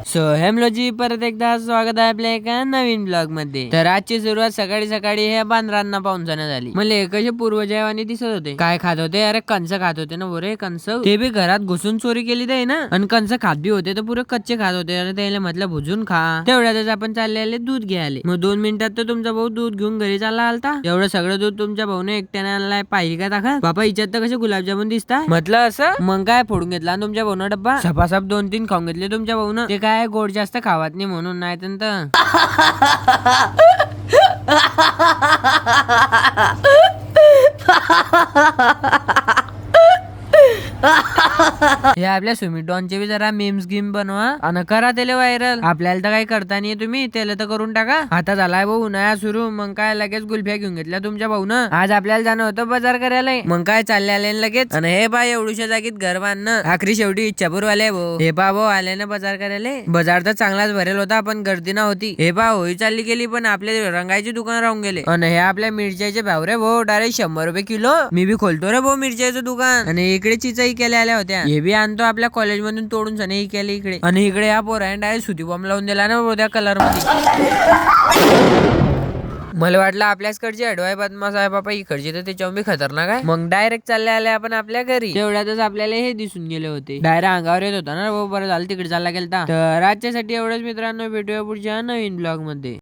So hello जी, परत एकदा स्वागत आहे आपल्या एका नवीन ब्लॉग मध्ये. तर आजची सुरुवात सकाळी सकाळी हे बांद्रांना पाहुणचाना झाली. म्हणजे कसे पूर्वजैवानी दिसत होते. काय खात होते? अरे कंस खात होते ना बोरे, कंस. ते बी घरात घुसून चोरी केली ते ना. आणि कंस खात बी होते तर पुरे कच्चे खात होते. अरे त्याला म्हटलं भुजून खा. तेवढ्यातच आपण चालले आले दूध घ्यायला. मग 2 मिनिटात तर तुमचा भाऊ दूध घेऊन घरी चालला आलता. एवढं सगळं दूध तुमच्या भाऊने एकट्याने आणलाय, पाहिजे का टाका बाबा. हिच्यात तर कसे गुलाबजामुन दिसतात. म्हटलं असं मग काय फोडून घेतला तुमच्या भाऊन डब्बा. सपासप 2-3 खाऊन घेतले तुमच्या भाऊन. ते काय गोड जास्त खावात नाही म्हणून, नाही तर हे आपल्या सुमिटॉनचे बी जरा मेम्स गेम बनवा आणि करा त्याला व्हायरल. आपल्याला तर काही करता नाही तुम्ही, त्याला तर करून टाका. आता झालाय भाऊ उन्हाळा सुरू, मग काय लगेच गुल्फ्या घेऊन घेतल्या तुमच्या भाऊनं. आज आपल्याला जाणं होतं बाजार करायला, मग काय चालले आले लगेच. आणि हे बा एवढूशा जागीत घर बांधणं आखरी शेवटी इच्छापूर वाले भाऊ. हे बा भाऊ आले ना बाजार करायला. बाजार तर चांगलाच भरेल होता पण गर्दी ना होती. हे बा होई चालली गेली पण आपले रंगायची दुकान राहून गेले. आणि हे आपल्या मिरच्याचे भाव रे भाऊ, डायरेक्ट 100 रुपये किलो. मी बी खोलतो रे भाऊ मिरच्याचं दुकान. आणि इकडे चिचाई केल्या आल्या होत्या. हे बी आणतो आपल्या कॉलेज मधून तोडून सने केले इकडे. आणि इकडे या पोराने डायरेक्ट सुती बॉम्ब लावून दिला ना त्या कलर मध्ये. मला वाटलं आपल्याचकडची अडवाय बदमाश आहे बाबा, इकडची तर त्याच्यावर बी खतरनाक आहे. मग डायरेक्ट चालले आले आपण आपल्या घरी. तेवढ्यातच आपल्याला हे दिसून गेले होते. डायरेक्ट अंगावर येत होता ना, बरं झालं तिकडे चालला गेलता. तर आजच्यासाठी एवढंच मित्रांनो, भेटूया पुढच्या नवीन ब्लॉग मध्ये.